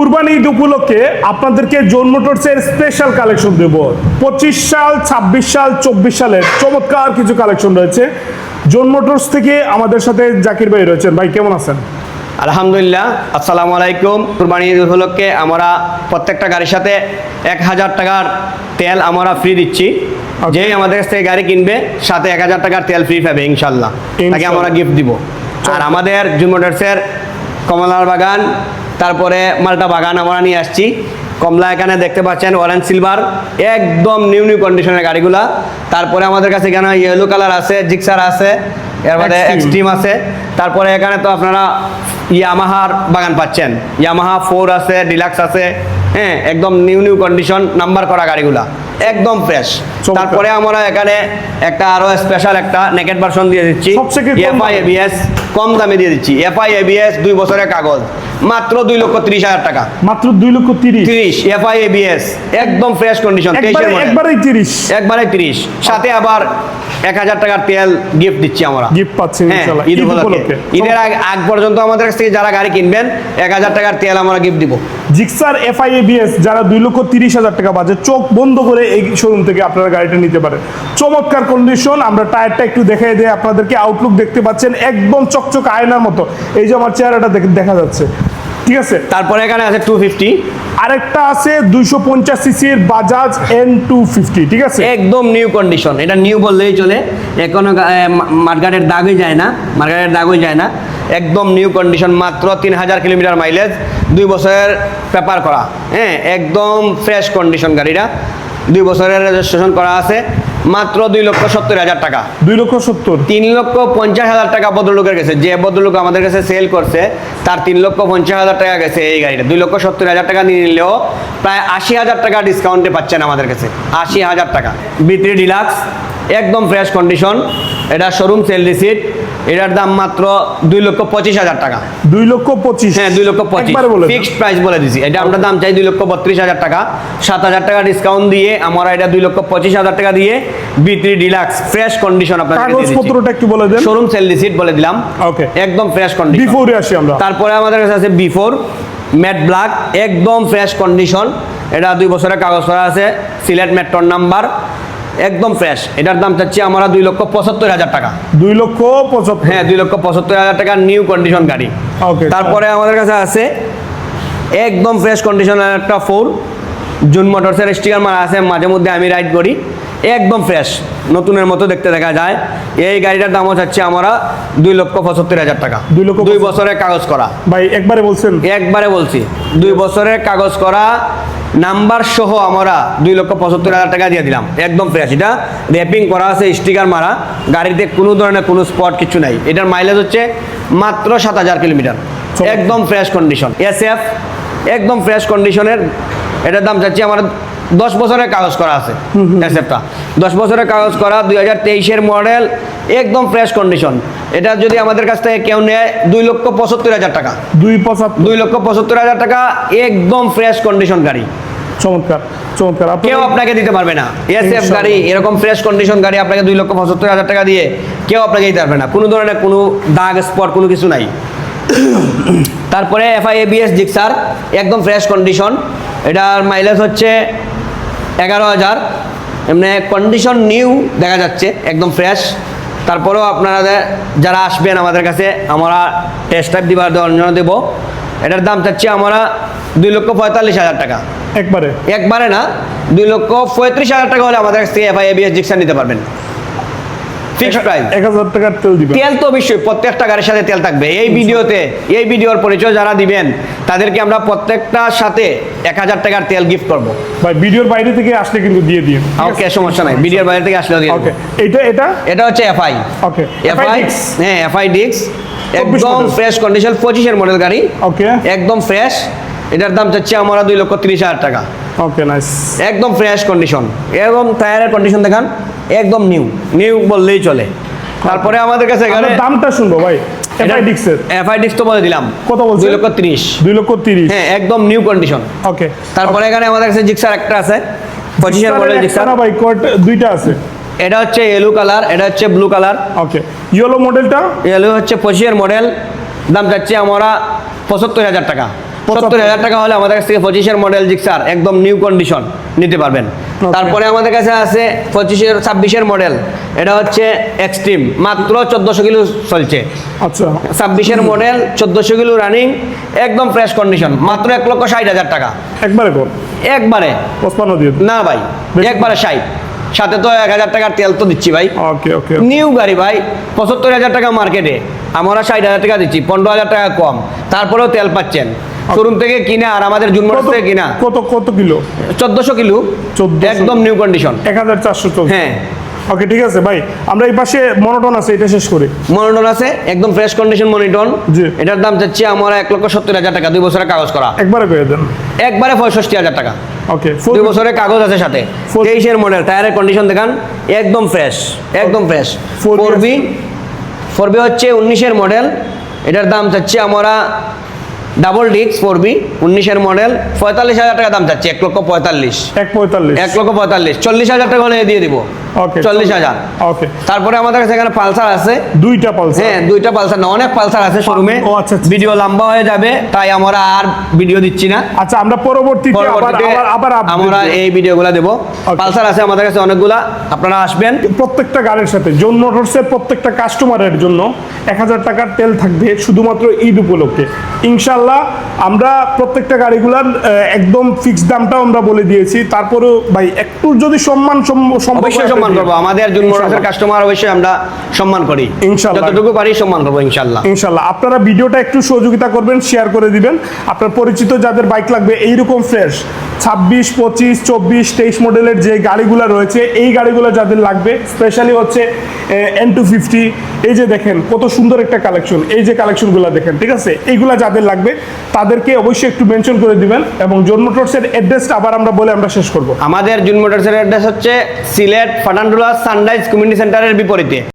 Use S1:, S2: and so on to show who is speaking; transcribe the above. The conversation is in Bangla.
S1: কুরবানি ঈদ উপলক্ষে আপনাদেরকে জোন মোটরসের স্পেশাল কালেকশন দেব। 25 সাল, 26 সাল, 24 সালের চমৎকার কিছু কালেকশন রয়েছে। জোন মোটরস থেকে আমাদের সাথে জাকির ভাই রয়েছেন। ভাই কেমন আছেন?
S2: আলহামদুলিল্লাহ, আসসালামু আলাইকুম। কুরবানি ঈদ উপলক্ষে আমরা প্রত্যেকটা গাড়ির সাথে 1000 টাকার তেল আমরা ফ্রি দিচ্ছি। যেই আমাদের কাছ থেকে গাড়ি কিনবে সাথে 1000 টাকার তেল ফ্রি পাবে ইনশাল্লাহ, তাকে আমরা গিফট দিব। আর আমাদের জোন মোটরসের কমলার বাগান, তারপরে মালটা বাগান আমরা নিয়ে আসছি। কমলা এখানে দেখতে পাচ্ছেন অরেঞ্জ সিলভার, একদম নিউ কন্ডিশনের গাড়িগুলা। তারপরে আমাদের কাছে এখানে ইয়েলো কালার আছে, জিক্সার আছে, এর মধ্যে এক্সট্রিম আছে। তারপরে এখানে তো আপনারা ইয়ামাহার বাগান পাচ্ছেন, ইয়ামাহা 4 আছে, ডিলাক্স আছে, হ্যাঁ, একদম নিউ কন্ডিশন নাম্বার করা গাড়িগুলা, একদম ফ্রেশ। তারপরে আমরা এখানে একটা আরো স্পেশাল একটা নেকেট ভার্সন দিয়ে দিচ্ছি, এফআই এবিএস কম দামে দিয়ে দিচ্ছি। এফআই এবিএস 2 বছরের কাগজ, মাত্র 2,30,000 টাকা।
S1: মাত্র 2,30,000
S2: এফআই এবিএস একদম ফ্রেশ কন্ডিশন, 23 এর মডেল, একবারে 30 সাথে আবার 1000 টাকার তেল গিফট দিচ্ছি আমরা।
S1: গিফট পাচ্ছেন ইনশাআল্লাহ
S2: ঈদ উপলক্ষে। ঈদের আগ পর্যন্ত আমাদের কাছ থেকে যারা গাড়ি কিনবেন 1000 টাকার তেল আমরা গিফট দিব।
S1: জিক্সার এফআই এবিএস যারা 2,30,000 টাকা বাজে, চোখ বন্ধ করে এই শোরুম থেকে আপনারা গাড়িটা নিতে পারেন। চমৎকার কন্ডিশন। আমরা টায়ারটা একটু দেখাই দিই আপনাদেরকে। আউটলুক দেখতে পাচ্ছেন একদম চকচক আয়নার মতো। এই যে আমার চেহারাটা দেখা যাচ্ছে, ঠিক আছে।
S2: তারপরে এখানে আছে 250,
S1: আরেকটা আছে 250 সিসির বাজাজ N250, ঠিক আছে,
S2: একদম নিউ কন্ডিশন। এটা নিউ বললেই চলে, এখনো মার্কেটের দাগই যায় না, একদম নিউ কন্ডিশন। মাত্র 3000 কিলোমিটার মাইলেজ, 2 বছরের পেপার করা, হ্যাঁ, একদম ফ্রেশ কন্ডিশন গাড়িটা। 2 বছরের রেজিস্ট্রেশন করা আছে। মাত্র 2,70,000 টাকা।
S1: 2,70,000
S2: 3,50,000 টাকা ভদ্রলোকের গেছে। যে ভদ্রলোক আমাদের কাছে সেল করছে তার 3,50,000 টাকা গেছে এই গাড়িটা। 2,70,000 টাকা নিয়ে নিলেও প্রায় 80,000 টাকা ডিসকাউন্টে পাচ্ছেন আমাদের কাছে, 80,000 টাকা। B3 ডিলাক্স একদম ফ্রেশ কন্ডিশন, এটা শোরুম সেল রিসিট। এটার দাম মাত্র 2,25,000 টাকা।
S1: 2,25,000?
S2: হ্যাঁ, 2,25,000 ফিক্সড প্রাইস বলে দিছি। এটা আমরা দাম চাই 2,32,000 টাকা। 7,000 টাকা ডিসকাউন্ট দিয়ে আমরা এটা 2,25,000 টাকা দিয়ে B3 ডিলাক্স ফ্রেশ কন্ডিশন আপনাদের দিয়ে দিচ্ছি।
S1: কাগজপত্রটা একটু বলে দেন।
S2: শোরুম সেল রিসিট বলে দিলাম, ওকে, একদম ফ্রেশ কন্ডিশন।
S1: বিফোরে আসি আমরা।
S2: তারপরে আমাদের কাছে আছে B4 ম্যাট ব্ল্যাক, একদম ফ্রেশ কন্ডিশন। এটা 2 বছরের কাগজ করা আছে, সিলেট মেট্রোর নাম্বার, একদম ফ্রেশ। এটার দাম চাচ্ছি আমরা 2,75,000 টাকা।
S1: 2,75,000?
S2: হ্যাঁ, 2,75,000 টাকা নিউ কন্ডিশন গাড়ি।
S1: ওকে।
S2: তারপরে আমাদের কাছে আছে একদম ফ্রেশ কন্ডিশনের একটা 4 জোন মোটরসের স্টিকার মারা আছে, মাঝে মধ্যে আমি রাইড করি, একদম ফ্রেশ নতুনের মতো দেখতে দেখা যায়। এই গাড়িটার দাম হচ্ছে আমরা 2,75,000 টাকা। 2 বছরের কাগজ করা।
S1: ভাই একবারে বলছেন? একবারে
S2: বলছি, 2 বছরের কাগজ করা নাম্বার সহ আমরা 2,75,000 টাকা দিয়ে দিলাম, একদম ফ্রেশ। এটা র্যাপিং করা আছে, স্টিকার মারা, গাড়িতে কোনো ধরনের কোনো স্পট কিছু নাই। এটার মাইলেজ হচ্ছে মাত্র 7,000 কিলোমিটার, একদম ফ্রেশ কন্ডিশন। SF একদম ফ্রেশ কন্ডিশনের, এটার দাম চাচ্ছি আমার 10 বছরের কাগজ করা আছে। SFটা 10 বছরের কাগজ করা, 2023-এর মডেল, একদম ফ্রেশ কন্ডিশন। এটা যদি আমাদের কাছ থেকে কেউ নেয় 2,75,000 টাকা। 2,75,000 টাকা, একদম ফ্রেশ কন্ডিশন গাড়ি।
S1: চমৎকার চমৎকার।
S2: কেউ আপনাকে দিতে পারবে না। SF গাড়ি, এরকম ফ্রেশ কন্ডিশন গাড়ি আপনাকে 2,75,000 টাকা দিয়ে কেউ আপনাকে দিতে পারবে না। কোনো ধরনের কোনো দাগ স্পট কোনো কিছু নাই। তারপরে FI ABS জিক্সার, একদম ফ্রেশ কন্ডিশন। এটার মাইলেজ হচ্ছে 11,000, এমনি কন্ডিশন নিউ দেখা যাচ্ছে, একদম ফ্রেশ। তারপরেও আপনারা যারা আসবেন আমাদের কাছে, আমরা টেস্ট ড্রাইভ দিবার জন্য দেবো। এটার দাম চাচ্ছি আমরা 2,45,000 টাকা। একবারে না, 2,35,000 টাকা হলে আমাদের কাছ থেকে FI ABS জিক্সার নিতে পারবেন। Fixed price.
S1: 1000 টাকার তেল দিবেন।
S2: তেল তো অবশ্যই প্রত্যেকটা গাড়ির সাথে তেল থাকবে। এই ভিডিওর পরিচয় যারা দিবেন তাদেরকে আমরা প্রত্যেকটার সাথে 1000 টাকার তেল গিফট করব।
S1: ভাই ভিডিওর বাইরে থেকে আসলে কিন্তু দিয়ে দিন।
S2: ওকে, সমস্যা নাই, ভিডিওর বাইরে থেকে আসলেও দিয়ে দেব।
S1: ওকে। এটা
S2: হচ্ছে FI।
S1: ওকে।
S2: FI, হ্যাঁ, FI ডিক্স, একদম ফ্রেশ কন্ডিশন, 25-এর মডেল গাড়ি। ওকে, একদম ফ্রেশ। এটার দাম চাচ্ছি আমরা 2,30,000 টাকা।
S1: ওকে, নাইস,
S2: একদম ফ্রেশ কন্ডিশন। এবং টায়ারের কন্ডিশন দেখান, একদম নিউ বললেই চলে। তারপরে আমাদের কাছে এখানে
S1: দামটা শুনবো ভাই। FI ডিক্স তো বলে দিলাম, কত বলছেন? 2,30,000।
S2: হ্যাঁ, একদম নিউ কন্ডিশন।
S1: ওকে।
S2: তারপরে এখানে আমাদের কাছে জিক্সার একটা আছে, 25-এর মডেল জিক্সার।
S1: না ভাই, দুইটা আছে।
S2: এটা হচ্ছে ইয়েলো কালার, এটা হচ্ছে ব্লু কালার।
S1: ওকে। ইয়েলো মডেলটা,
S2: ইয়েলো হচ্ছে 25-এর মডেল, দাম যাচ্ছে আমরা 75,000 টাকা। 70,000 টাকা হলে আমাদের কাছ থেকে 25-এর মডেল জিক্সার একদম নিউ কন্ডিশন নিতে পারবেন। তারপরে আমাদের কাছে আছে 26-এর মডেল, এটা হচ্ছে এক্সট্রিম, মাত্র 1400 কিলো চলছে।
S1: আচ্ছা
S2: 26-এর মডেল 1400 কিলো রানিং, একদম ফ্রেশ কন্ডিশন, মাত্র 1,60,000 টাকা
S1: একবারে কর,
S2: একবারে।
S1: 55 দিয়ে
S2: না ভাই,
S1: বেশি?
S2: একবারে 60, সাথে তো 1,000 টাকার তেল তো দিচ্ছি ভাই।
S1: ওকে ওকে
S2: নিউ গাড়ি ভাই, 75,000 টাকা মার্কেটে, আমরা 60,000 টাকা দিচ্ছি, 15,000 টাকা কম, তারপরেও তেল পাচ্ছেন শোরুম থেকে কিনা আর আমাদের জুন মাস থেকে কিনা।
S1: কত কত কিলো?
S2: 1400 কিলো,
S1: 1400
S2: একদম নিউ কন্ডিশন।
S1: 1400 চলছে।
S2: হ্যাঁ
S1: ওকে ঠিক আছে ভাই, আমরা এই পাশে মনোটন আছে, এটা শেষ করি।
S2: মনিটন আছে, একদম ফ্রেশ কন্ডিশন মনিটন।
S1: জি।
S2: এটার দাম চাচ্ছি আমরা 1,70,000 টাকা, 2 বছরের কাগজ করা,
S1: একবারে করে দেন।
S2: একবারে 65,000 টাকা,
S1: ওকে
S2: 2 বছরের কাগজ আছে সাথে। 23-এর মডেল, টায়ারের কন্ডিশন দেখান, একদম ফ্রেশ, একদম ফ্রেশ। 4B হচ্ছে 19-এর মডেল, এটার দাম চাচ্ছি আমরা ডাবল ডিস্ক 4B 19-এর মডেল, 45,000 টাকা দাম চাচ্ছি, 1,45,000,
S1: 145
S2: 1,45,000, 40,000 টাকা হলে দিয়ে দিব,
S1: ওকে
S2: 40,000।
S1: ওকে
S2: তারপরে আমাদের কাছে এখানে পালসার আছে,
S1: দুইটা পালসার।
S2: হ্যাঁ 2টা পালসার না, অনেক পালসার আছে শোরুমে।
S1: ও, আচ্ছা, আচ্ছা।
S2: ভিডিও লম্বা হয়ে যাবে, তাই আমরা আর ভিডিও দিচ্ছি না।
S1: আচ্ছা আমরা পরবর্তীতে আবার
S2: পরবর্তীতে
S1: আবার আবার update
S2: আমরা
S1: দেব।
S2: এই ভিডিওগুলো দেব।
S1: Okay.
S2: পালসার আছে আমাদের কাছে অনেকগুলা, আপনারা আসবেন।
S1: প্রত্যেকটা গাড়ির সাথে জোন মোটরসের প্রত্যেকটা কাস্টমারের জন্য 1000 টাকার তেল থাকবে শুধুমাত্র ঈদ উপলক্ষে ইনশাল্লাহ। আমরা প্রত্যেকটা গাড়িগুলার একদম ফিক্সড দামটাও আমরা বলে দিয়েছি, তারপরেও ভাই একটু যদি সম্মান সম্ভব
S2: অবশ্যই
S1: হয়
S2: সম্মান
S1: দিন।
S2: করবো, আমাদের জুন মোটরসের কাস্টমার অবশ্যই আমরা সম্মান করি,
S1: ইনশাল্লাহ।
S2: যতটুকু পারি সম্মান করবো ইনশাল্লাহ।
S1: ইনশাল্লাহ আপনারা ভিডিওটা একটু সহযোগিতা করবেন, শেয়ার করে দিবেন। আপনার পরিচিত যাদের বাইক লাগবে এইরকম ফ্রেশ 26, 25, 24, 23 মডেলের যে গাড়িগুলো রয়েছে, এই গাড়িগুলো যাদের লাগবে স্পেশালি হচ্ছে N250, এই যে দেখেন কত সুন্দর একটা কালেকশন, এই যে কালেকশনগুলো দেখেন, ঠিক আছে, এইগুলা যাদের লাগবে তাদেরকে অবশ্যই একটু মেনশন করে দিবেন। এবং জোন মোটরসের অ্যাড্রেসটা আবার আমরা বলে আমরা শেষ করব।
S2: আমাদের জুন মোটরসের অ্যাড্রেস হচ্ছে সিলেট ফাটানটুলা সানরাইজ কমিউনিটি সেন্টারের বিপরীতে।